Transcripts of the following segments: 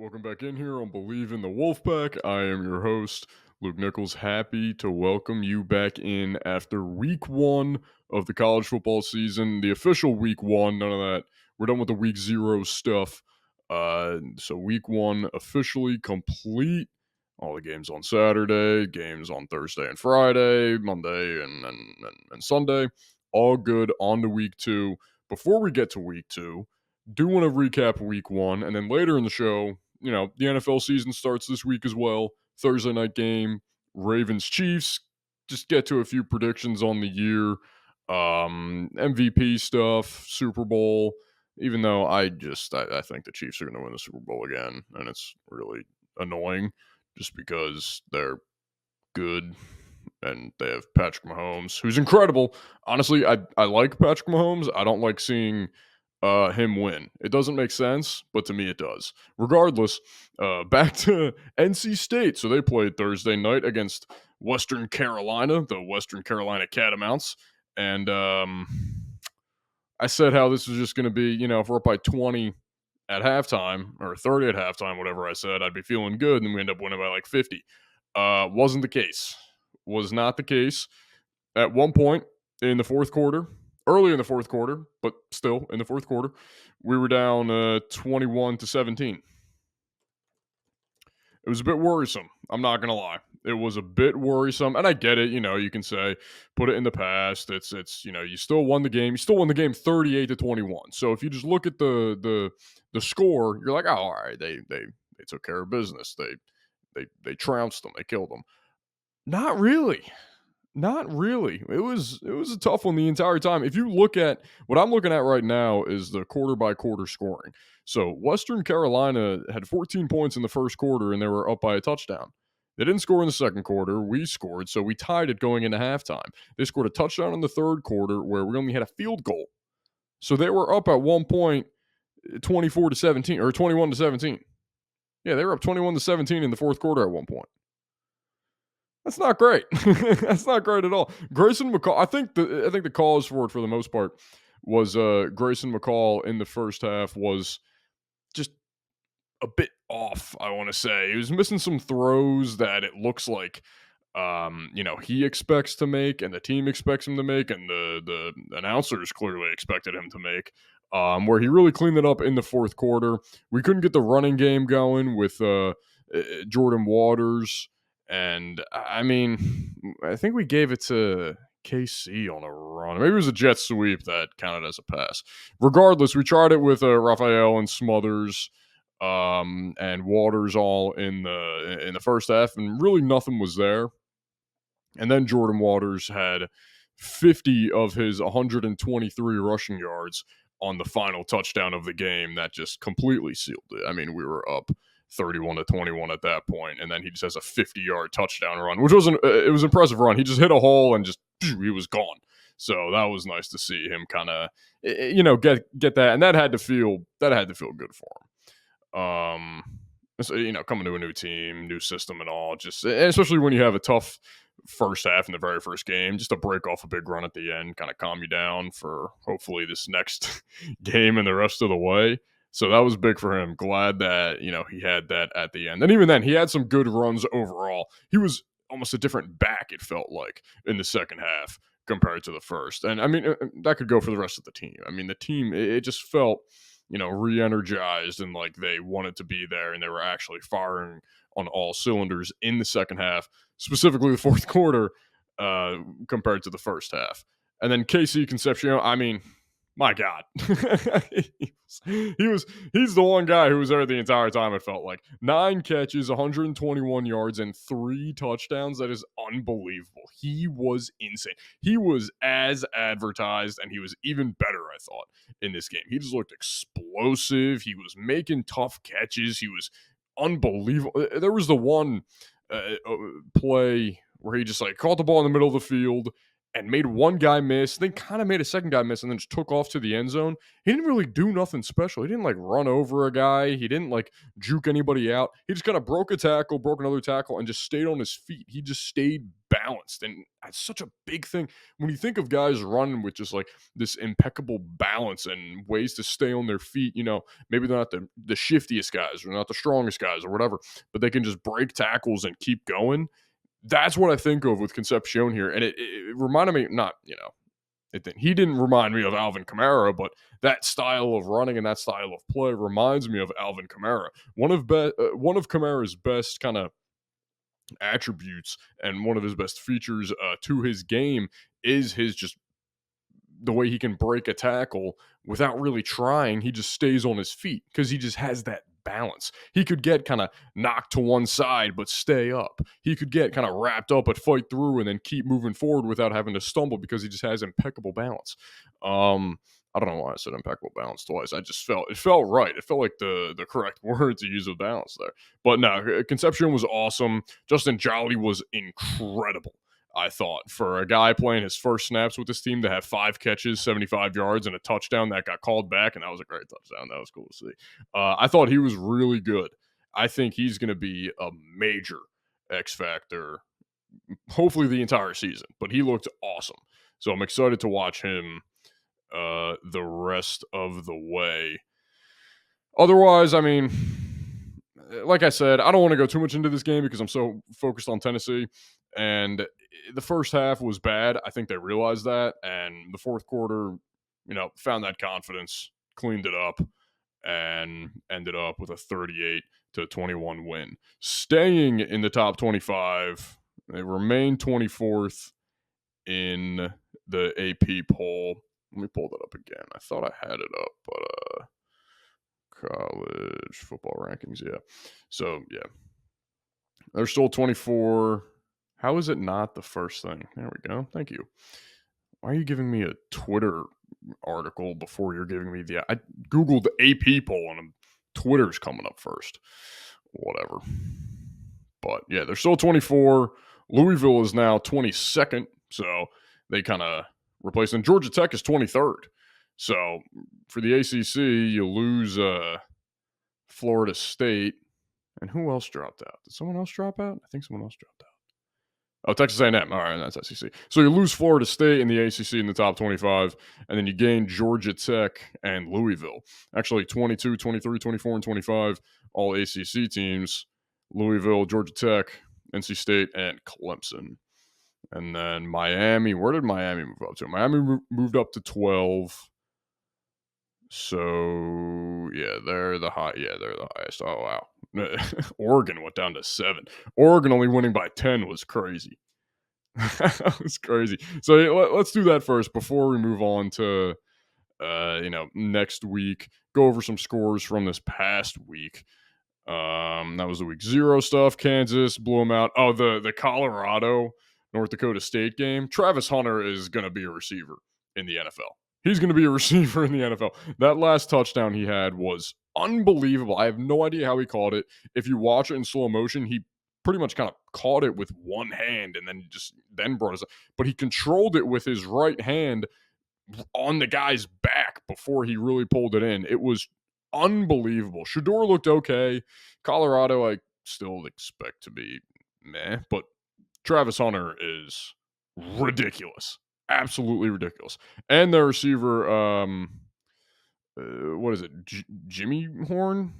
Welcome back in here on Believe in the Wolfpack. I am your host, Luke Nichols. Happy to welcome you back in after week one of the college football season, the official week one. None of that. We're done with the week zero stuff. So week one officially complete. All the games on Saturday, games on Thursday and Friday, Monday and Sunday. All good. On to week two. Before we get to week two, do want to recap week one, and then later in the show, the NFL season starts this week as well. Thursday night game, Ravens Chiefs. Just get to a few predictions on the year, MVP stuff, Super Bowl. Even though I think the Chiefs are going to win the Super Bowl again, and it's really annoying just because they're good and they have Patrick Mahomes, who's incredible. Honestly, I like Patrick Mahomes. I don't like seeing him win. It doesn't make sense, but to me it does. Regardless, back to NC State. So they played Thursday night against Western Carolina, the Western Carolina Catamounts. And I said how this was just going to be, if we're up by 20 at halftime or 30 at halftime, whatever I said, I'd be feeling good. And we end up winning by like 50. Wasn't the case. Was not the case. At one point in the fourth quarter, early in the fourth quarter, but still in the fourth quarter, we were down 21-17. It was a bit worrisome. I'm not going to lie. It was a bit worrisome. And I get it. You can say, put it in the past. It's you still won the game. You still won the game 38-21. So if you just look at the score, you're like, oh, all right, they took care of business. They trounced them. They killed them. Not really. Not really. It was a tough one the entire time. If you look at what I'm looking at right now is the quarter by quarter scoring. So Western Carolina had 14 points in the first quarter and they were up by a touchdown. They didn't score in the second quarter. We scored, so we tied it going into halftime. They scored a touchdown in the third quarter where we only had a field goal. So they were up at one point 24-17 or 21-17. Yeah, they were up 21-17 in the fourth quarter at one point. That's not great. That's not great at all. Grayson McCall, I think the cause for it for the most part was Grayson McCall in the first half was just a bit off, I want to say. He was missing some throws that it looks like he expects to make and the team expects him to make and the announcers clearly expected him to make. Where he really cleaned it up in the fourth quarter. We couldn't get the running game going with Jordan Waters. And, I think we gave it to KC on a run. Maybe it was a jet sweep that counted as a pass. Regardless, we tried it with Raphael and Smothers and Waters all in the first half, and really nothing was there. And then Jordan Waters had 50 of his 123 rushing yards on the final touchdown of the game that just completely sealed it. We were up 31-21 at that point, and then he just has a 50-yard touchdown run, which wasn't. It was an impressive run. He just hit a hole and just he was gone. So that was nice to see him kind of, get that, and that had to feel good for him. So, coming to a new team, new system, and all, just especially when you have a tough first half in the very first game, just to break off a big run at the end, kind of calm you down for hopefully this next game and the rest of the way. So that was big for him. Glad that, he had that at the end. And even then, he had some good runs overall. He was almost a different back, it felt like, in the second half compared to the first. And, that could go for the rest of the team. The team, it just felt, re-energized and like they wanted to be there and they were actually firing on all cylinders in the second half, specifically the fourth quarter, compared to the first half. And then KC Concepcion, my God, he's the one guy who was there the entire time. It felt like 9 catches, 121 yards, and 3 touchdowns. That is unbelievable. He was insane. He was as advertised, and he was even better, I thought, in this game. He just looked explosive. He was making tough catches. He was unbelievable. There was the one play where he just caught the ball in the middle of the field and made one guy miss, then kind of made a second guy miss, and then just took off to the end zone. He didn't really do nothing special. He didn't run over a guy. He didn't juke anybody out. He just kind of broke another tackle, and just stayed on his feet. He just stayed balanced, and that's such a big thing. When you think of guys running with just like this impeccable balance and ways to stay on their feet, maybe they're not the shiftiest guys or not the strongest guys or whatever, but they can just break tackles and keep going. That's what I think of with Concepcion here. And it reminded me, not, he didn't remind me of Alvin Kamara, but that style of running and that style of play reminds me of Alvin Kamara. One of Kamara's best kind of attributes and one of his best features to his game is his just the way he can break a tackle without really trying. He just stays on his feet because he just has that balance. He could get kind of knocked to one side but stay up. He could get kind of wrapped up but fight through and then keep moving forward without having to stumble because he just has impeccable balance. I don't know why I said impeccable balance twice. It felt right. It felt like the correct word to use with balance there. But no, Concepcion was awesome. Justin Jolly was incredible. I thought, for a guy playing his first snaps with this team to have 5 catches, 75 yards, and a touchdown that got called back, and that was a great touchdown. That was cool to see. I thought he was really good. I think he's going to be a major X factor, hopefully the entire season, but he looked awesome. So I'm excited to watch him the rest of the way. Otherwise, I mean, like I said, I don't want to go too much into this game because I'm so focused on Tennessee. And the first half was bad. I think they realized that. And the fourth quarter, found that confidence, cleaned it up, and ended up with a 38-21 win. Staying in the top 25, they remain 24th in the AP poll. Let me pull that up again. I thought I had it up, but college football rankings, yeah. So, yeah. They're still 24. How is it not the first thing? There we go. Thank you. Why are you giving me a Twitter article before you're giving me I Googled the AP poll and Twitter's coming up first. Whatever. But yeah, they're still 24. Louisville is now 22nd. So they kind of replaced. And Georgia Tech is 23rd. So for the ACC, you lose Florida State. And who else dropped out? Did someone else drop out? I think someone else dropped out. Oh, Texas A&M. All right, that's SEC. So you lose Florida State in the ACC in the top 25, and then you gain Georgia Tech and Louisville. Actually, 22, 23, 24, and 25, all ACC teams. Louisville, Georgia Tech, NC State, and Clemson. And then Miami. Where did Miami move up to? Miami moved up to 12. So, yeah, they're the highest. Oh, wow. Oregon went down to 7. Oregon only winning by 10 was crazy. That was crazy. So let's do that first before we move on to, next week. Go over some scores from this past week. That was the week 0 stuff. Kansas blew them out. Oh, the Colorado North Dakota State game. Travis Hunter is going to be a receiver in the NFL. He's going to be a receiver in the NFL. That last touchdown he had was unbelievable. I have no idea how he caught it. If you watch it in slow motion, he pretty much kind of caught it with one hand and then brought it up. But he controlled it with his right hand on the guy's back before he really pulled it in. It was unbelievable. Shedeur looked okay. Colorado, I still expect to be meh, but Travis Hunter is ridiculous. Absolutely ridiculous. And their receiver, what is it? Jimmy Horn?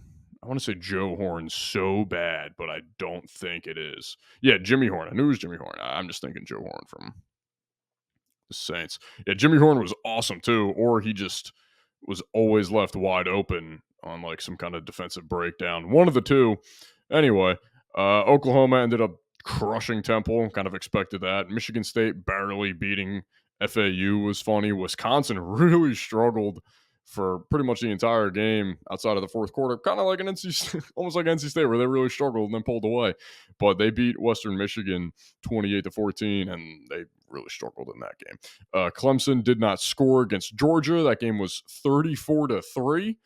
I want to say Joe Horn so bad, but I don't think it is. Yeah, Jimmy Horn. I knew it was Jimmy Horn. I'm just thinking Joe Horn from the Saints. Yeah, Jimmy Horn was awesome too, or he just was always left wide open on like some kind of defensive breakdown. One of the two. Anyway, Oklahoma ended up crushing Temple. Kind of expected that. Michigan State barely beating FAU was funny. Wisconsin really struggled for pretty much the entire game outside of the fourth quarter. Kind of like almost like NC State, where they really struggled and then pulled away. But they beat Western Michigan 28-14, and they really struggled in that game. Clemson did not score against Georgia. That game was 34-3.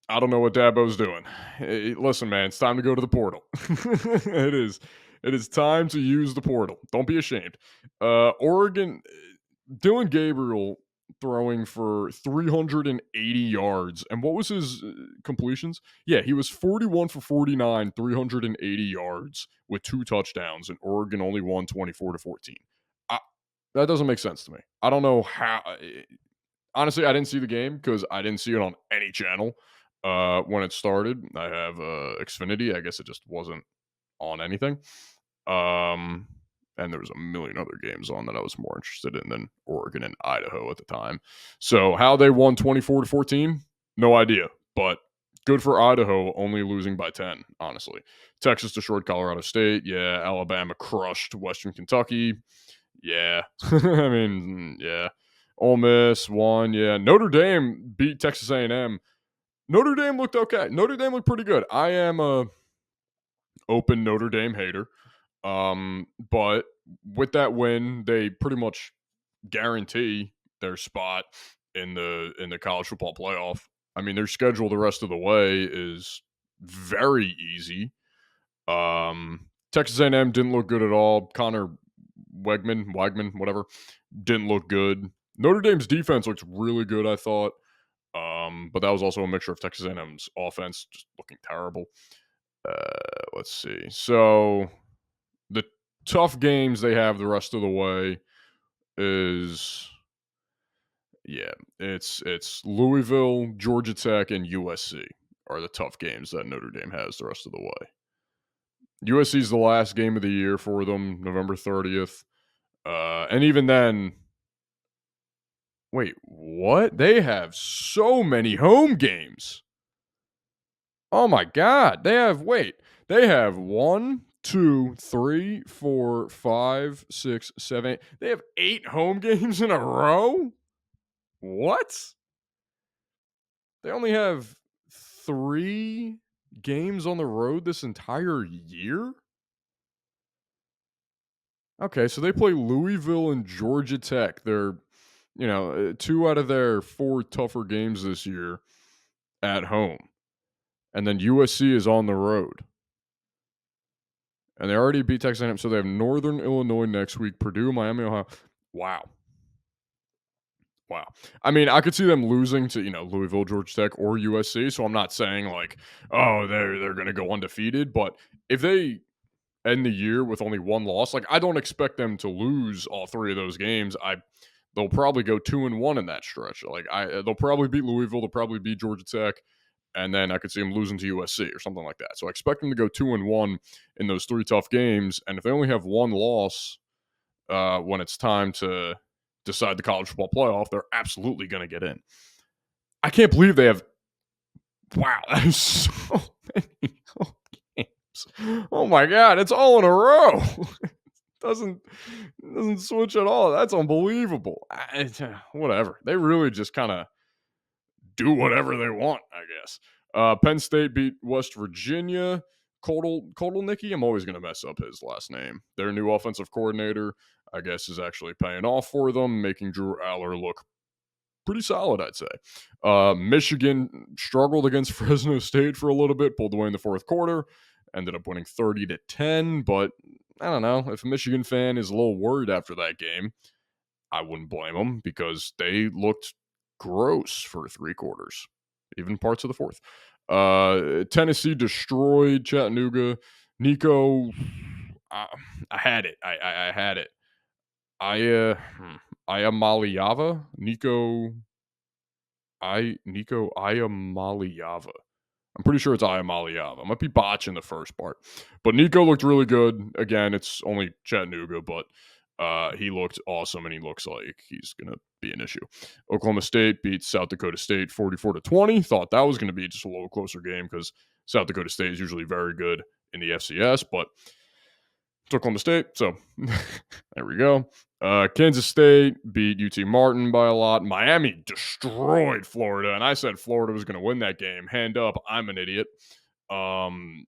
I don't know what Dabo's doing. Hey, listen, man, it's time to go to the portal. It is. It is time to use the portal. Don't be ashamed. Oregon, Dylan Gabriel throwing for 380 yards. And what was his completions? Yeah, he was 41 for 49, 380 yards with 2 touchdowns, and Oregon only won 24-14. I, that doesn't make sense to me. I don't know how. Honestly, I didn't see the game because I didn't see it on any channel when it started. I have Xfinity. I guess it just wasn't on anything. Um, and there was a million other games on that I was more interested in than Oregon and Idaho at the time. So how they won 24-14, no idea. But good for Idaho, only losing by 10, honestly. Texas destroyed Colorado State. Yeah. Alabama crushed Western Kentucky. Yeah. I mean, yeah. Ole Miss won. Yeah. Notre Dame beat Texas A&M. Notre Dame looked okay. Notre Dame looked pretty good. I am a open Notre Dame hater. But with that win, they pretty much guarantee their spot in the college football playoff. I mean, their schedule the rest of the way is very easy. Texas A&M didn't look good at all. Connor Wegman, whatever, didn't look good. Notre Dame's defense looks really good, I thought. But that was also a mixture of Texas A&M's offense just looking terrible. Let's see. So the tough games they have the rest of the way is it's Louisville, Georgia Tech, and USC are the tough games that Notre Dame has the rest of the way. USC is the last game of the year for them, November 30th. And even then, wait, what? They have so many home games. Oh my God. They have 1, 2, 3, 4, 5, 6, 7, 8. They have 8 home games in a row? What? They only have 3 games on the road this entire year? Okay, so they play Louisville and Georgia Tech. They're, 2 out of their 4 tougher games this year at home. And then USC is on the road. And they already beat Texas A&M, so they have Northern Illinois next week, Purdue, Miami, Ohio. Wow. I mean, I could see them losing to, Louisville, Georgia Tech, or USC. So I'm not saying like, oh, they're going to go undefeated. But if they end the year with only 1 loss, like I don't expect them to lose all 3 of those games. They'll probably go 2-1 in that stretch. Like they'll probably beat Louisville, they'll probably beat Georgia Tech, and then I could see them losing to USC or something like that. So I expect them to go 2-1 in those 3 tough games. And if they only have 1 loss when it's time to decide the college football playoff, they're absolutely going to get in. I can't believe they have. Wow, that is so many games. Oh my God, it's all in a row. doesn't switch at all. That's unbelievable. Whatever. They really just kind of do whatever they want, I guess. Penn State beat West Virginia. Kotelnicki, I'm always going to mess up his last name. Their new offensive coordinator, I guess, is actually paying off for them, making Drew Aller look pretty solid, I'd say. Michigan struggled against Fresno State for a little bit, pulled away in the 4th quarter, ended up winning 30-10, but I don't know. If a Michigan fan is a little worried after that game, I wouldn't blame them because they looked gross for 3 quarters, even parts of the 4th. Tennessee destroyed Chattanooga. Nico, I had it. I had it. Iamaleava? Nico Iamaleava. I'm pretty sure it's Iamaleava. I might be botching the first part. But Nico looked really good. Again, it's only Chattanooga, but he looked awesome, and he looks like he's going to be an issue. Oklahoma State beat South Dakota State 44-20. Thought that was going to be just a little closer game because South Dakota State is usually very good in the FCS, but it's Oklahoma State, so there we go. Kansas State beat UT Martin by a lot. Miami destroyed Florida, and I said Florida was going to win that game. Hand up, I'm an idiot. Cam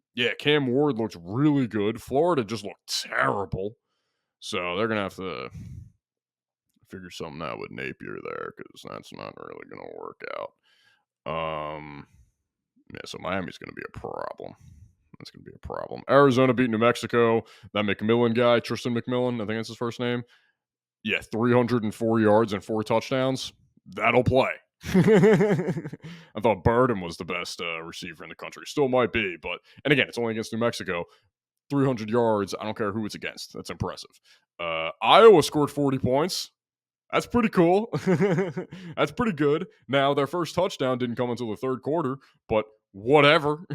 Ward looked really good. Florida just looked terrible. So they're going to have to figure something out with Napier there because that's not really going to work out. So Miami's going to be a problem. That's going to be a problem. Arizona beat New Mexico. That McMillan guy, Tristan McMillan, I think that's his first name. Yeah, 304 yards and 4 touchdowns. that'll play. I thought Burden was the best receiver in the country. Still might be, but and again, it's only against New Mexico. 300 yards. I don't care who it's against. That's impressive. Iowa scored 40 points. That's pretty cool. That's pretty good. Now, their first touchdown didn't come until the third quarter, but whatever.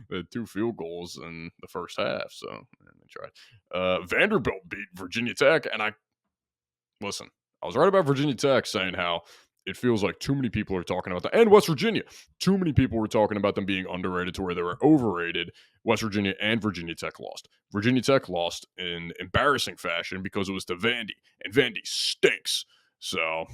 They had 2 field goals in the first half, so they tried. Vanderbilt beat Virginia Tech, and I was right about Virginia Tech saying how it feels like too many people are talking about that. And West Virginia. Too many people were talking about them being underrated to where they were overrated. West Virginia and Virginia Tech lost. Virginia Tech lost in embarrassing fashion because it was to Vandy. And Vandy stinks. So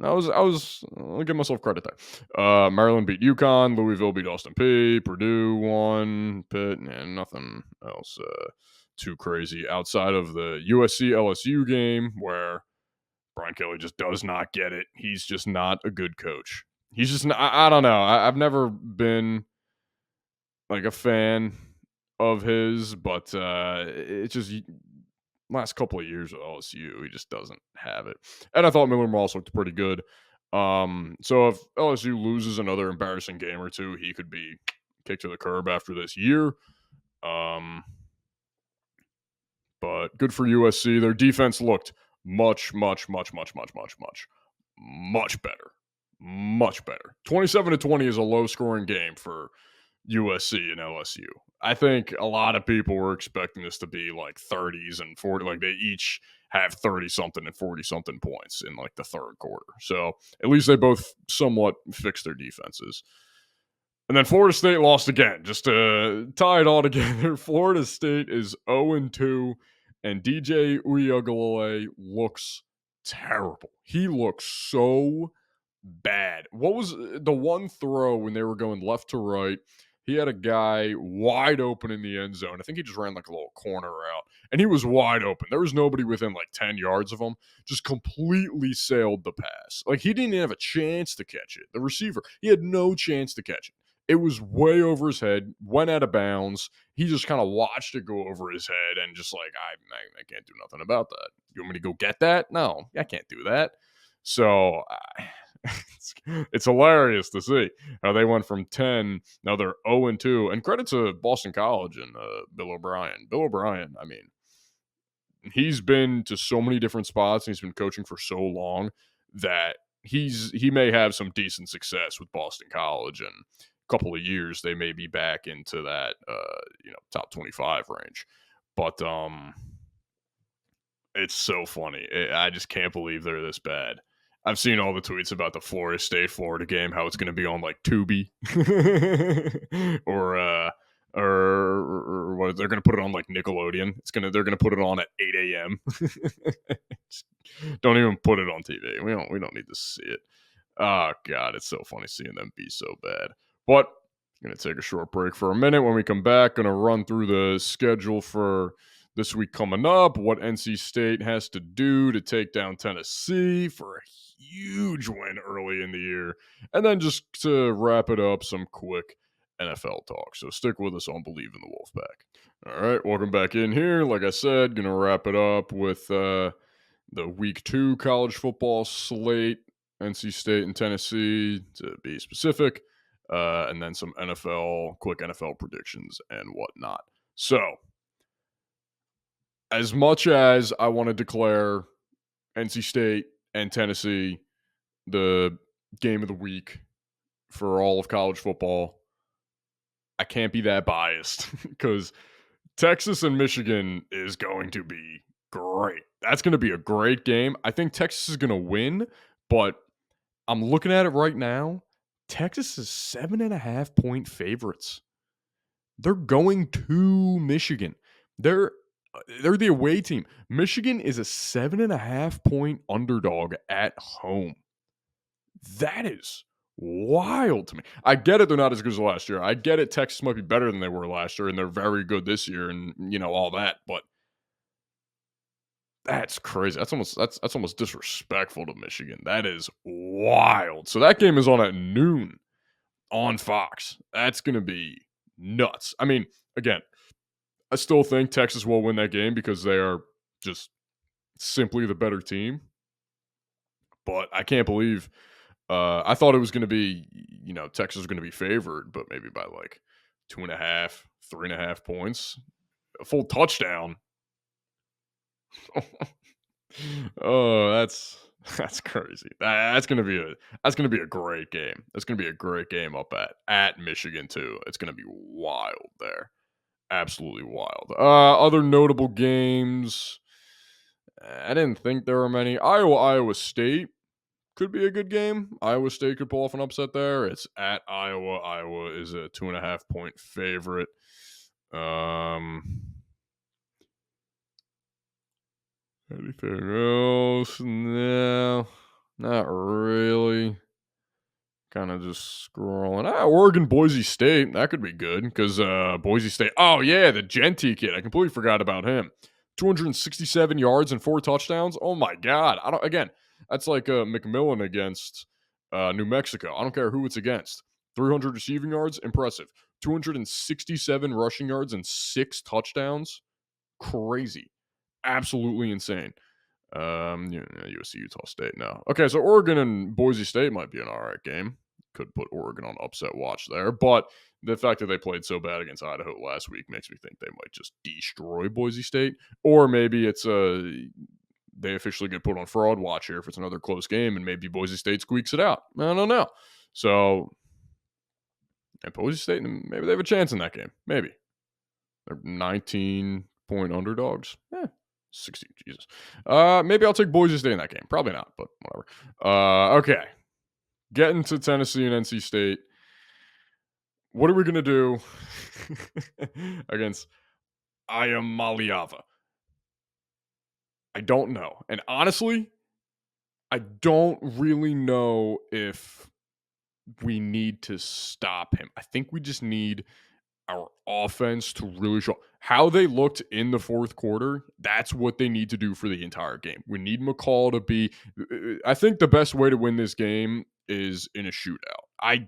I'll give myself credit there. Maryland beat UConn. Louisville beat Austin Peay. Purdue won. Pitt, and nothing else too crazy outside of the USC LSU game where Brian Kelly just does not get it. He's just not a good coach. He's just not, I don't know. I've never been like a fan of his, but it's just last couple of years with LSU, he just doesn't have it. And I thought Miller Moss looked pretty good. So if LSU loses another embarrassing game or two, he could be kicked to the curb after this year. But good for USC. Their defense looked much better. Much better. 27-20 is a low-scoring game for USC and LSU. I think a lot of people were expecting this to be like 30s and 40. Like they each have 30-something and 40-something points in like the third quarter. So at least they both somewhat fixed their defenses. And then Florida State lost again. Just to tie it all together, Florida State is 0-2, and DJ Uiagalelei looks terrible. He looks so bad. What was the one throw when they were going left to right? He had a guy wide open in the end zone. I think he just ran like a little corner route, and he was wide open. There was nobody within like 10 yards of him. Just completely sailed the pass. Like he didn't even have a chance to catch it. The receiver, he had no chance to catch it. It was way over his head, went out of bounds. He just kind of watched it go over his head and just like, I can't do nothing about that. You want me to go get that? No, I can't do that. So it's hilarious to see how they went from 10, now they're 0-2. And credit to Boston College and Bill O'Brien. Bill O'Brien, I mean, he's been to so many different spots and he's been coaching for so long that he may have some decent success with Boston College, and couple of years they may be back into that top 25 range. But it's so funny. I just can't believe they're this bad. I've seen all the tweets about the Florida State Florida game, how it's going to be on like Tubi or what, they're going to put it on like Nickelodeon. They're going to put it on at 8 a.m. Don't even put it on TV. We don't need to see it. Oh God, it's so funny seeing them be so bad. But I'm going to take a short break for a minute. When we come back, going to run through the schedule for this week coming up, what NC State has to do to take down Tennessee for a huge win early in the year, and then just to wrap it up, some quick NFL talk. So stick with us on Believe in the Wolfpack. All right, welcome back in here. Like I said, going to wrap it up with the Week 2 college football slate, NC State and Tennessee to be specific. And then some quick NFL predictions and whatnot. So, as much as I want to declare NC State and Tennessee the game of the week for all of college football, I can't be that biased because Texas and Michigan is going to be great. That's going to be a great game. I think Texas is going to win, but I'm looking at it right now. Texas is 7.5-point favorites. They're going to Michigan. They're the away team. Michigan is a 7.5-point underdog at home. That is wild to me. I get it, they're not as good as last year. I get it, Texas might be better than they were last year, and they're very good this year, and all that. But that's crazy. That's almost disrespectful to Michigan. That is wild. So that game is on at noon on Fox. That's going to be nuts. I mean, again, I still think Texas will win that game because they are just simply the better team. But I can't believe I thought it was going to be, Texas was going to be favored, but maybe by like 2.5, 3.5 points, a full touchdown. Oh, that's crazy. That's gonna be a great game. That's gonna be a great game up at Michigan too. It's gonna be wild there. Absolutely wild. Other notable games. I didn't think there were many. Iowa State could be a good game. Iowa State could pull off an upset there. It's at Iowa. Iowa is a 2.5 point favorite. Um, Anything else? No, not really. Kind of just scrolling. Oregon, Boise State. That could be good because Boise State. Oh, yeah, the Genty kid. I completely forgot about him. 267 yards and 4 touchdowns. Oh, my God. Again, that's like McMillan against New Mexico. I don't care who it's against. 300 receiving yards. Impressive. 267 rushing yards and 6 touchdowns. Crazy. Absolutely insane. USC, Utah State. No. Okay, so Oregon and Boise State might be an all right game. Could put Oregon on upset watch there, but the fact that they played so bad against Idaho last week makes me think they might just destroy Boise State, or maybe it's they officially get put on fraud watch here if it's another close game, and maybe Boise State squeaks it out. I don't know. So, and Boise State, maybe they have a chance in that game. Maybe they're 19-point underdogs. 60, Jesus. Maybe I'll take Boise State in that game. Probably not, but whatever. Okay. Getting to Tennessee and NC State. What are we going to do against Iamaleava? I don't know. And honestly, I don't really know if we need to stop him. I think we just need our offense to really show how they looked in the fourth quarter. That's what they need to do for the entire game. We need McCall to be. I think the best way to win this game is in a shootout. I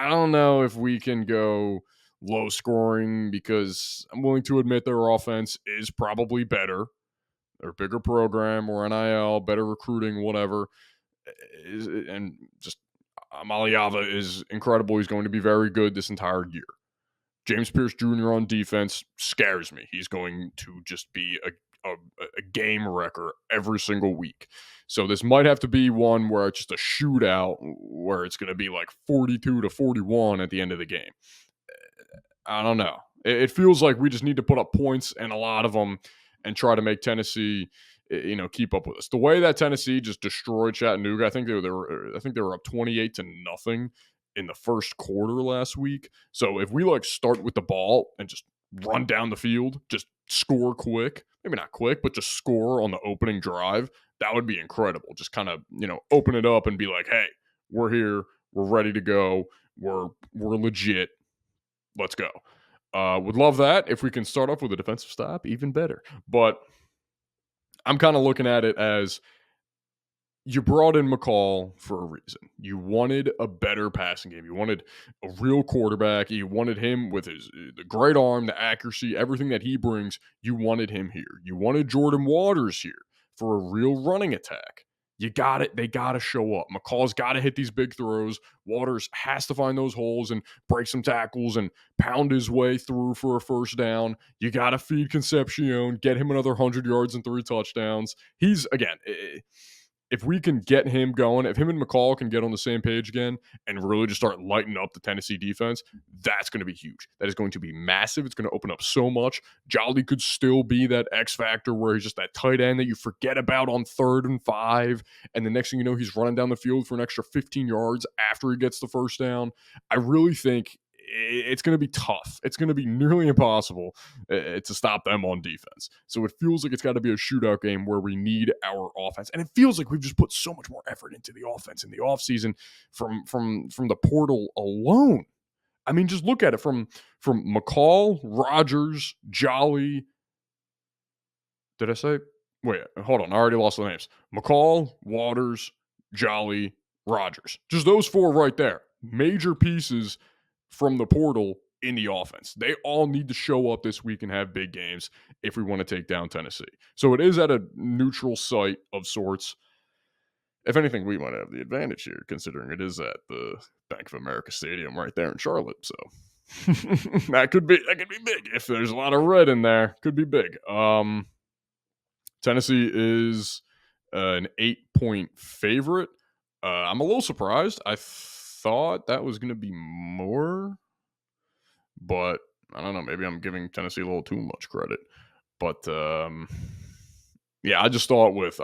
don't know if we can go low scoring because I'm willing to admit their offense is probably better. Their bigger program or NIL, better recruiting, whatever. And just Iamaleava is incredible. He's going to be very good this entire year. James Pierce Jr. on defense scares me. He's going to just be a game wrecker every single week. So this might have to be one where it's just a shootout where it's going to be like 42-41 at the end of the game. I don't know. It feels like we just need to put up points and a lot of them and try to make Tennessee, keep up with us. The way that Tennessee just destroyed Chattanooga, I think they were up 28-0 in the first quarter last week. So if we start with the ball and just run down the field, just score quick, maybe not quick, but just score on the opening drive, that would be incredible. Just kind of, open it up and be like, hey, we're here, we're ready to go, we're legit, let's go. Would love that. If we can start off with a defensive stop, even better. But I'm kind of looking at it as you brought in McCall for a reason. You wanted a better passing game. You wanted a real quarterback. You wanted him with the great arm, the accuracy, everything that he brings. You wanted him here. You wanted Jordan Waters here for a real running attack. You got it. They got to show up. McCall's got to hit these big throws. Waters has to find those holes and break some tackles and pound his way through for a first down. You got to feed Concepcion, get him another 100 yards and 3 touchdowns. He's, again, if we can get him going, if him and McCall can get on the same page again and really just start lighting up the Tennessee defense, that's going to be huge. That is going to be massive. It's going to open up so much. Jolly could still be that X factor where he's just that tight end that you forget about on 3rd and 5. And the next thing you know, he's running down the field for an extra 15 yards after he gets the first down. I really think it's going to be tough. It's going to be nearly impossible to stop them on defense. So it feels like it's got to be a shootout game where we need our offense. And it feels like we've just put so much more effort into the offense in the offseason from the portal alone. I mean, just look at it from McCall, Rogers, Jolly. Did I say? Wait, hold on. I already lost the names. McCall, Waters, Jolly, Rogers. Just those 4 right there. Major pieces from the portal in the offense. They all need to show up this week and have big games if we want to take down Tennessee. So it is at a neutral site of sorts. If anything, we might have the advantage here, considering it is at the Bank of America Stadium right there in Charlotte. So that could be big. If there's a lot of red in there, could be big. Tennessee is an 8-point favorite. I'm a little surprised. I thought that was going to be more, but I don't know. Maybe I'm giving Tennessee a little too much credit. But yeah, I just thought with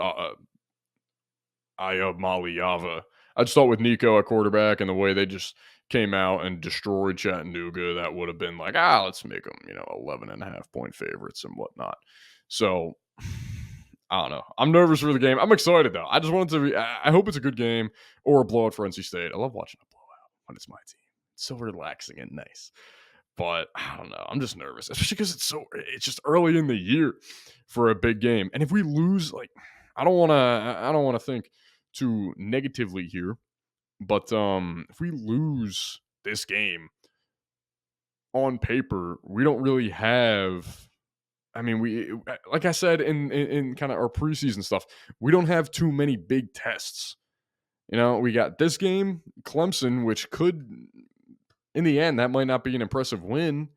Iamaleava, I just thought with Nico at quarterback and the way they just came out and destroyed Chattanooga, that would have been like, let's make them, 11.5-point favorites and whatnot. So I don't know. I'm nervous for the game. I'm excited though. I just want it to be. I hope it's a good game or a blowout for NC State. I love watching a blowout when it's my team. It's so relaxing and nice. But I don't know. I'm just nervous, especially because it's just early in the year for a big game. And if we lose, like, I don't want to think too negatively here, but if we lose this game on paper, we don't really have. I mean, we, like I said in kind of our preseason stuff, we don't have too many big tests. We got this game, Clemson, which could, in the end, that might not be an impressive win.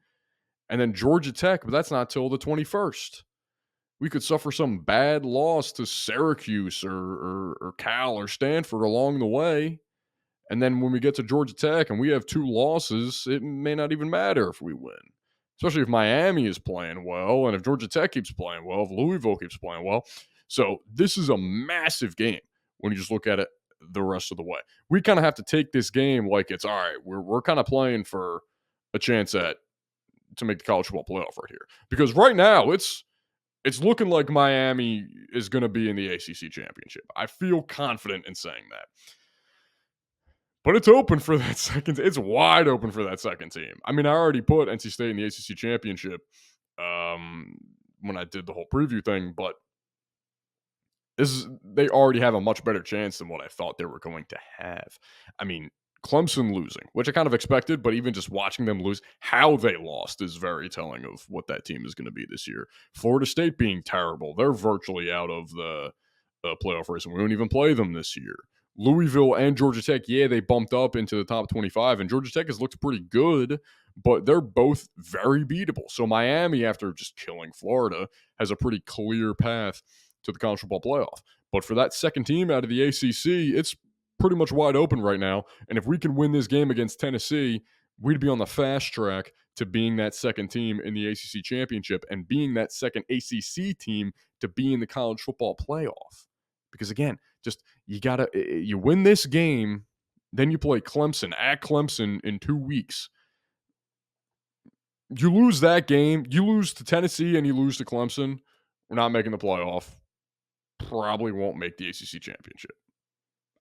And then Georgia Tech, but that's not till the 21st. We could suffer some bad loss to Syracuse or Cal or Stanford along the way. And then when we get to Georgia Tech and we have 2 losses, it may not even matter if we win. Especially if Miami is playing well and if Georgia Tech keeps playing well, if Louisville keeps playing well. So this is a massive game when you just look at it the rest of the way. We kind of have to take this game like it's all right. We're kind of playing for a chance to make the college football playoff right here. Because right now it's looking like Miami is going to be in the ACC championship. I feel confident in saying that. But it's open for that second. It's wide open for that second team. I mean, I already put NC State in the ACC championship when I did the whole preview thing, but they already have a much better chance than what I thought they were going to have. I mean, Clemson losing, which I kind of expected, but even just watching them lose, how they lost is very telling of what that team is going to be this year. Florida State being terrible. They're virtually out of the playoff race, and we won't even play them this year. Louisville and Georgia Tech, they bumped up into the top 25, and Georgia Tech has looked pretty good, but they're both very beatable. So Miami, after just killing Florida, has a pretty clear path to the college football playoff. But for that second team out of the ACC, it's pretty much wide open right now. And if we can win this game against Tennessee, we'd be on the fast track to being that second team in the ACC championship and being that second ACC team to be in the college football playoff. Because again, you win this game, then you play Clemson at Clemson in 2 weeks. You lose that game, you lose to Tennessee and you lose to Clemson, we're not making the playoff. Probably won't make the ACC championship.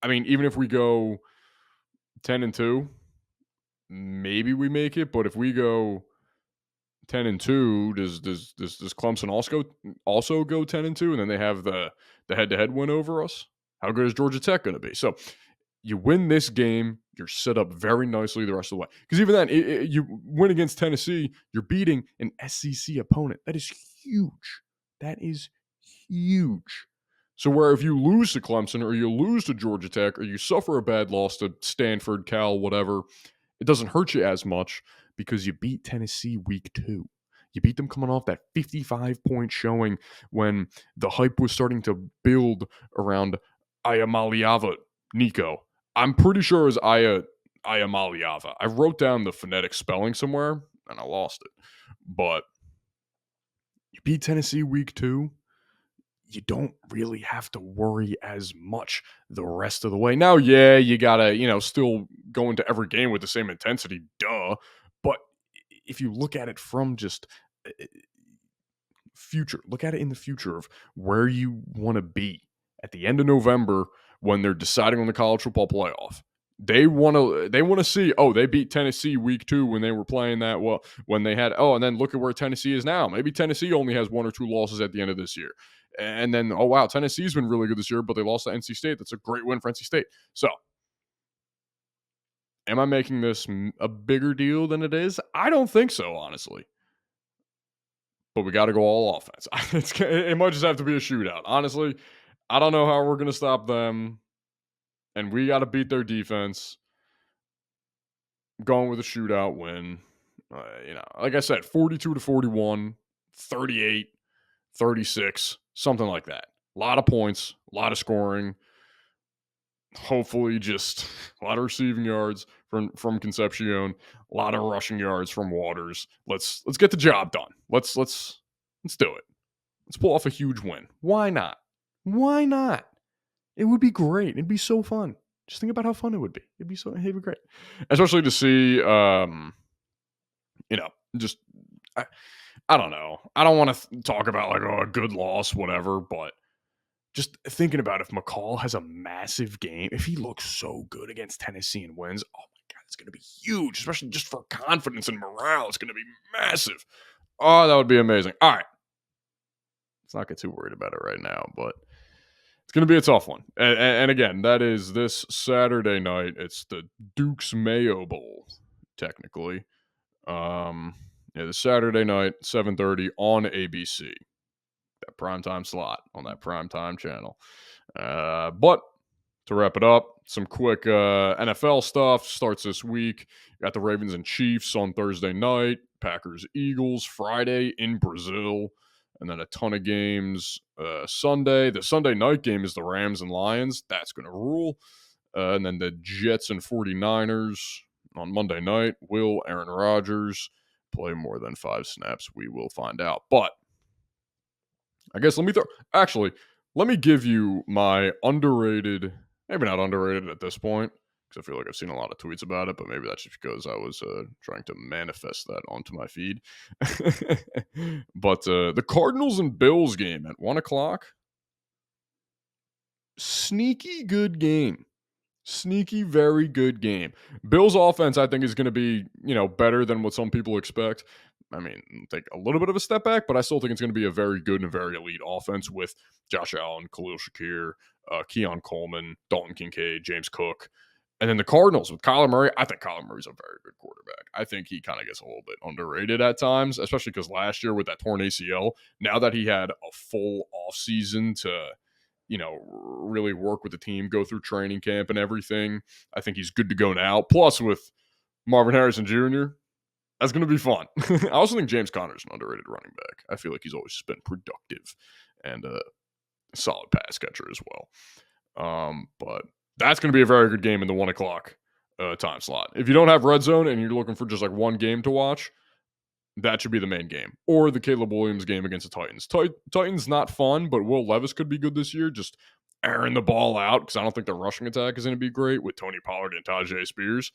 I mean, even if we go 10-2, maybe we make it. But if we go 10-2, does Clemson also go 10-2, and then they have the head-to-head win over us? How good is Georgia Tech going to be? So you win this game, you're set up very nicely the rest of the way. Because even then, you win against Tennessee, you're beating an SEC opponent. That is huge. That is huge. So where if you lose to Clemson or you lose to Georgia Tech or you suffer a bad loss to Stanford, Cal, whatever, it doesn't hurt you as much because you beat Tennessee week 2. You beat them coming off that 55-point showing when the hype was starting to build around Iamaleava, Nico. I'm pretty sure it was Iamaleava. I wrote down the phonetic spelling somewhere and I lost it. But you beat Tennessee week 2. You don't really have to worry as much the rest of the way. Now, you gotta, still go into every game with the same intensity, duh. But if you look at it from just future, look at it in the future of where you want to be at the end of November when they're deciding on the college football playoff. They want to see, they beat Tennessee week 2 when they were playing that well, when they had, and then look at where Tennessee is now. Maybe Tennessee only has 1 or 2 losses at the end of this year. And then, Tennessee's been really good this year, but they lost to NC State. That's a great win for NC State. So Am I making this a bigger deal than it is? I don't think so, honestly. But we got to go all offense. It might just have to be a shootout. Honestly, I don't know how we're going to stop them, and we got to beat their defense. Going with a shootout win. Like I said, 42 to 41, 38, 36, something like that. A lot of points, a lot of scoring. Hopefully, just a lot of receiving yards from Concepcion, a lot of rushing yards from Waters. Let's get the job done. Let's do it. Let's pull off a huge win. Why not? Why not? It would be great. It'd be so fun. Just think about how fun it would be. It'd be great, especially to see. Just I don't know. I don't want to talk about like a good loss, whatever, but just thinking about if McCall has a massive game, if he looks so good against Tennessee and wins, oh my God, it's going to be huge, especially just for confidence and morale. It's going to be massive. Oh, that would be amazing. All right. Let's not get too worried about it right now, but it's going to be a tough one. And again, that is this Saturday night. It's the Duke's Mayo Bowl, technically. The Saturday night, 7:30 on ABC. That primetime slot on that primetime channel. But to wrap it up, some quick NFL stuff starts this week. You got the Ravens and Chiefs on Thursday night, Packers Eagles Friday in Brazil, and then a ton of games Sunday. The Sunday night game is the Rams and Lions. That's going to rule. And then the Jets and 49ers on Monday night. Will Aaron Rodgers play more than 5 snaps? We will find out. But I guess let me give you my underrated, maybe not underrated at this point, because I feel like I've seen a lot of tweets about it, but maybe that's just because I was trying to manifest that onto my feed. But the Cardinals and Bills game at 1 o'clock, sneaky good game. Sneaky, very good game. Bills offense, I think, is going to be, better than what some people expect. I mean, take a little bit of a step back, but I still think it's going to be a very good and very elite offense with Josh Allen, Khalil Shakir, Keon Coleman, Dalton Kincaid, James Cook. And then the Cardinals with Kyler Murray. I think Kyler Murray's a very good quarterback. I think he kind of gets a little bit underrated at times, especially because last year with that torn ACL, now that he had a full offseason to really work with the team, go through training camp and everything, I think he's good to go now. Plus, with Marvin Harrison Jr., that's going to be fun. I also think James Conner's an underrated running back. I feel like he's always been productive and a solid pass catcher as well. But that's going to be a very good game in the 1 o'clock time slot. If you don't have Red Zone and you're looking for just like one game to watch, that should be the main game. Or the Caleb Williams game against the Titans. Titans not fun, but Will Levis could be good this year. Just airing the ball out because I don't think their rushing attack is going to be great with Tony Pollard and Tajay Spears.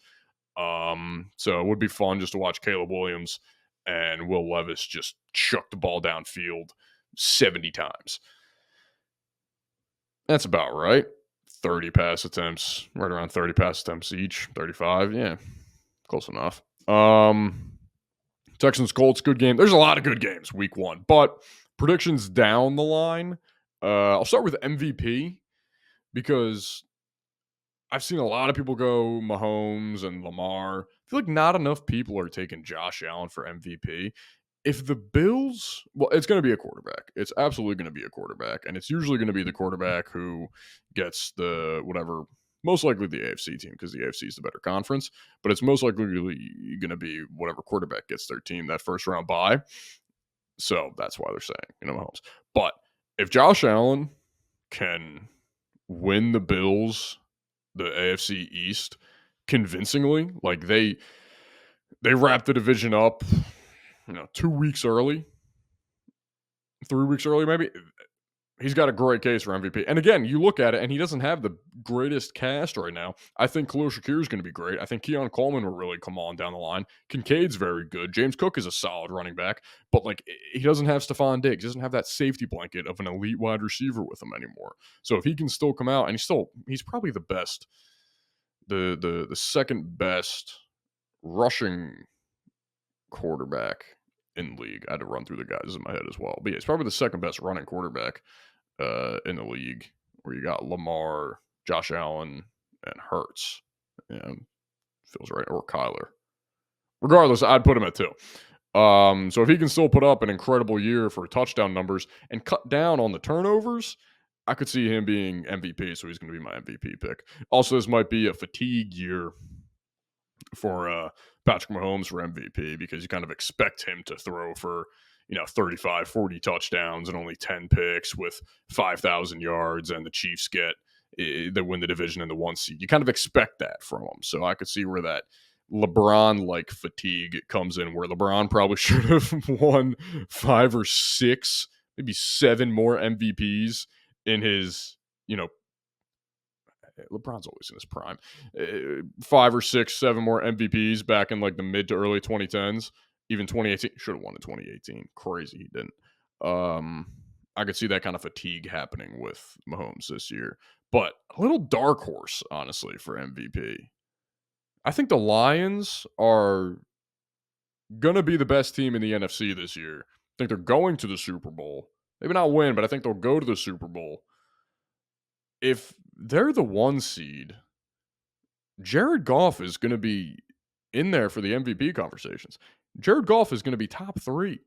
So it would be fun just to watch Caleb Williams and Will Levis just chuck the ball downfield 70 times. That's about right. 30 pass attempts, right around 30 pass attempts each. 35, yeah, close enough. Texans Colts, good game. There's a lot of good games week 1, but predictions down the line. I'll start with MVP because I've seen a lot of people go Mahomes and Lamar. I feel like not enough people are taking Josh Allen for MVP. If the Bills, it's going to be a quarterback. It's absolutely going to be a quarterback, and it's usually going to be the quarterback who gets the whatever. Most likely the AFC team because the AFC is the better conference, but it's most likely going to be whatever quarterback gets their team that first round bye. So that's why they're saying, Mahomes. But if Josh Allen can win the Bills, the AFC East convincingly, like they wrapped the division up, 2 weeks early, 3 weeks early, maybe. He's got a great case for MVP. And again, you look at it, and he doesn't have the greatest cast right now. I think Khalil Shakir is going to be great. I think Keon Coleman will really come on down the line. Kincaid's very good. James Cook is a solid running back. But, he doesn't have Stephon Diggs. He doesn't have that safety blanket of an elite wide receiver with him anymore. So if he can still come out, and he's probably the best, the second best rushing quarterback in the league. I had to run through the guys in my head as well. But yeah, he's probably the second best running quarterback in the league, where you got Lamar, Josh Allen, and Hurts. feels right, or Kyler. Regardless, I'd put him at 2. So if he can still put up an incredible year for touchdown numbers and cut down on the turnovers, I could see him being MVP. So he's going to be my MVP pick. Also, this might be a fatigue year for Patrick Mahomes for MVP because you kind of expect him to throw for 35, 40 touchdowns and only 10 picks with 5,000 yards, and the Chiefs they win the division in the 1 seed. You kind of expect that from him. So I could see where that LeBron-like fatigue comes in, where LeBron probably should have won 5 or 6, maybe 7 more MVPs in his, LeBron's always in his prime. 5 or 6, 7 more MVPs back in like the mid to early 2010s. Even 2018, should have won in 2018. Crazy he didn't. I could see that kind of fatigue happening with Mahomes this year. But a little dark horse, honestly, for MVP. I think the Lions are going to be the best team in the NFC this year. I think they're going to the Super Bowl. Maybe not win, but I think they'll go to the Super Bowl. If they're the 1 seed, Jared Goff is going to be in there for the MVP conversations. Jared Goff is going to be top 3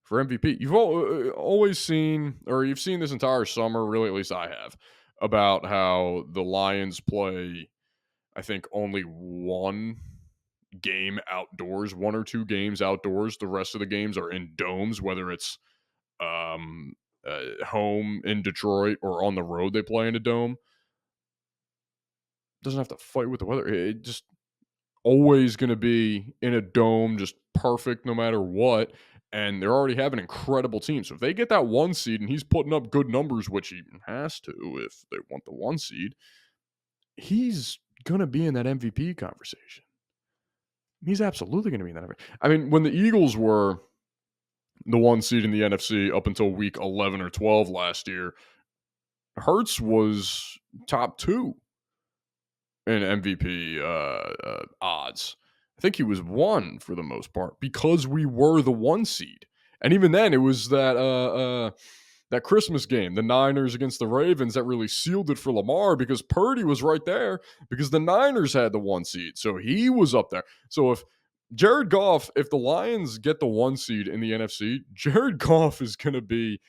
for MVP. You've always seen, or you've seen this entire summer, really, at least I have, about how the Lions play, I think, only 1 game outdoors, 1 or 2 games outdoors. The rest of the games are in domes, whether it's home in Detroit or on the road they play in a dome. Doesn't have to fight with the weather. It just always going to be in a dome, just perfect no matter what. And they're already have an incredible team. So if they get that 1 seed and he's putting up good numbers, which he has to if they want the 1 seed, he's going to be in that MVP conversation. He's absolutely going to be in that. I mean, when the Eagles were the 1 seed in the NFC up until week 11 or 12 last year, Hurts was top 2 in MVP odds. I think he was 1 for the most part because we were the 1 seed. And even then, it was that Christmas game, the Niners against the Ravens, that really sealed it for Lamar because Purdy was right there because the Niners had the 1 seed. So he was up there. So if Jared Goff, if the Lions get the 1 seed in the NFC, Jared Goff is going to be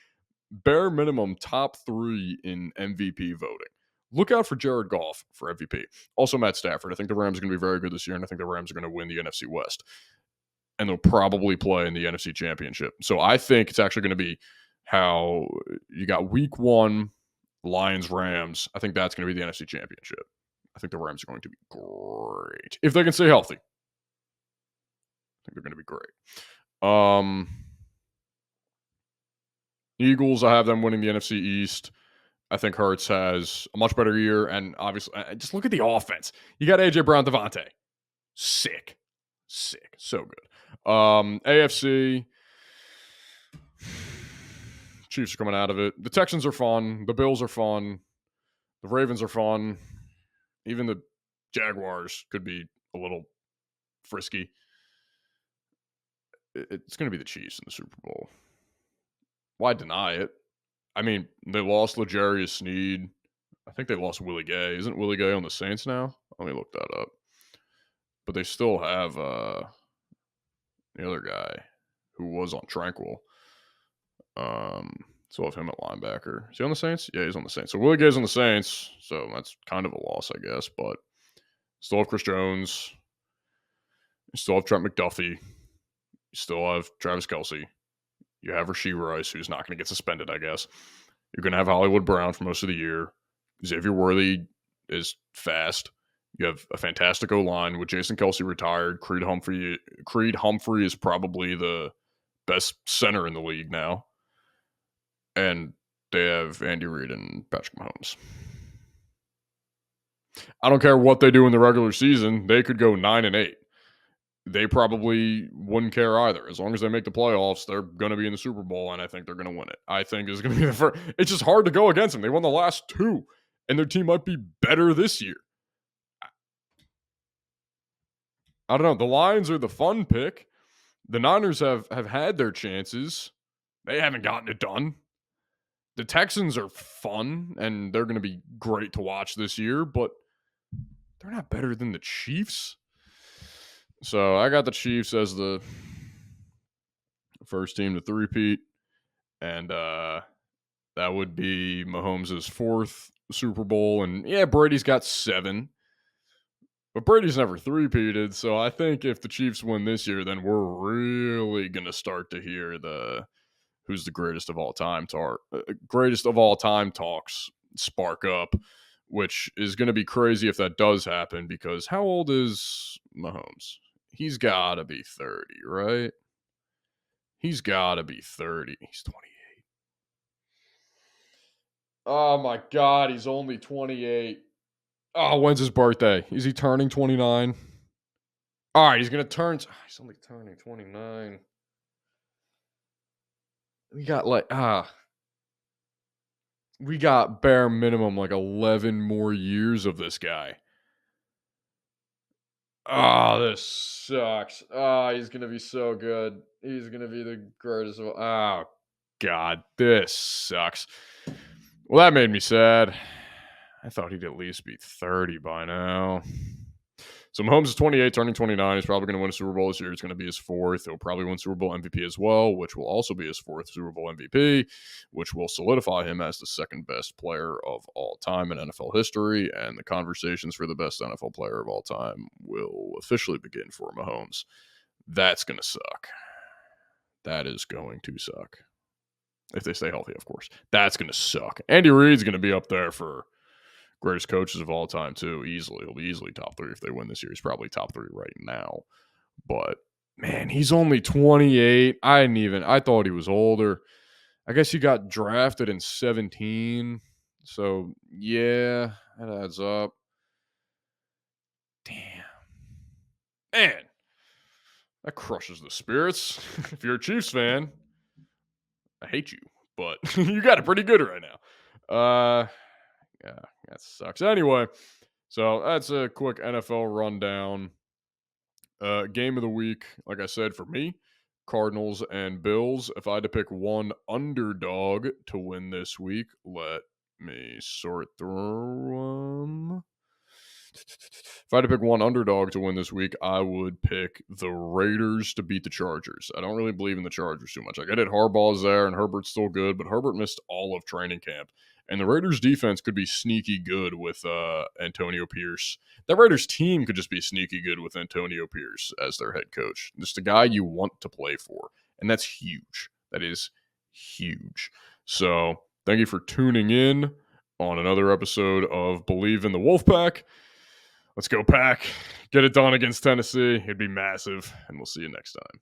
bare minimum top 3 in MVP voting. Look out for Jared Goff for MVP. Also, Matt Stafford. I think the Rams are going to be very good this year, and I think the Rams are going to win the NFC West. And they'll probably play in the NFC Championship. So I think it's actually going to be how you got week 1, Lions-Rams. I think that's going to be the NFC Championship. I think the Rams are going to be great. If they can stay healthy. I think they're going to be great. Eagles, I have them winning the NFC East. I think Hurts has a much better year, and obviously, just look at the offense. You got A.J. Brown, Devontae. Sick. So good. AFC, Chiefs are coming out of it. The Texans are fun. The Bills are fun. The Ravens are fun. Even the Jaguars could be a little frisky. It's going to be the Chiefs in the Super Bowl. Why deny it? I mean, they lost L'Jarius Sneed. I think they lost Willie Gay. Isn't Willie Gay on the Saints now? Let me look that up. But they still have the other guy who was on Tranquil. Still have him at linebacker. Is he on the Saints? Yeah, he's on the Saints. So Willie Gay's on the Saints. So that's kind of a loss, I guess. But still have Chris Jones. You still have Trent McDuffie. You still have Travis Kelce. You have Rashee Rice, who's not going to get suspended, I guess. You're going to have Hollywood Brown for most of the year. Xavier Worthy is fast. You have a fantastic O-line with Jason Kelce retired. Creed Humphrey is probably the best center in the league now. And they have Andy Reid and Patrick Mahomes. I don't care what they do in the regular season. They could go 9-8. They probably wouldn't care either. As long as they make the playoffs, they're going to be in the Super Bowl, and I think they're going to win it. I think it's going to be the first. It's just hard to go against them. They won the last 2, and their team might be better this year. I don't know. The Lions are the fun pick. The Niners have had their chances. They haven't gotten it done. The Texans are fun, and they're going to be great to watch this year, but they're not better than the Chiefs. So I got the Chiefs as the first team to three-peat, and that would be Mahomes' fourth Super Bowl. And yeah, Brady's got 7, but Brady's never three-peated. So I think if the Chiefs win this year, then we're really gonna start to hear the who's the greatest of all time greatest of all time talks spark up, which is going to be crazy if that does happen, because how old is Mahomes? He's got to be 30, right? He's got to be 30. He's 28. Oh my God, he's only 28. Oh, when's his birthday? Is he turning 29? All right, he's going to turn. He's only turning 29. We got we got bare minimum like 11 more years of this guy. Oh, this sucks. Oh, he's going to be so good. He's going to be the greatest of all. Oh, God, this sucks. Well, that made me sad. I thought he'd at least be 30 by now. So Mahomes is 28, turning 29. He's probably going to win a Super Bowl this year. It's going to be his fourth. He'll probably win Super Bowl MVP as well, which will also be his fourth Super Bowl MVP, which will solidify him as the second best player of all time in NFL history. And the conversations for the best NFL player of all time will officially begin for Mahomes. That's going to suck. That is going to suck. If they stay healthy, of course. That's going to suck. Andy Reid's going to be up there for greatest coaches of all time, too, easily. He'll be easily top 3 if they win this year. He's probably top 3 right now. But, man, he's only 28. I thought he was older. I guess he got drafted in 17. So, yeah, that adds up. Damn. Man, that crushes the spirits. If you're a Chiefs fan, I hate you. But you got it pretty good right now. Yeah, that sucks. Anyway, so that's a quick NFL rundown. Game of the week, like I said, for me, Cardinals and Bills. If I had to pick one underdog to win this week, let me sort through them. If I had to pick one underdog to win this week, I would pick the Raiders to beat the Chargers. I don't really believe in the Chargers too much. I get it, Harbaugh's there and Herbert's still good, but Herbert missed all of training camp. And the Raiders defense could be sneaky good with Antonio Pierce. That Raiders team could just be sneaky good with Antonio Pierce as their head coach. Just a guy you want to play for. And that's huge. That is huge. So thank you for tuning in on another episode of Believe in the Wolfpack. Let's go, Pack. Get it done against Tennessee. It'd be massive. And we'll see you next time.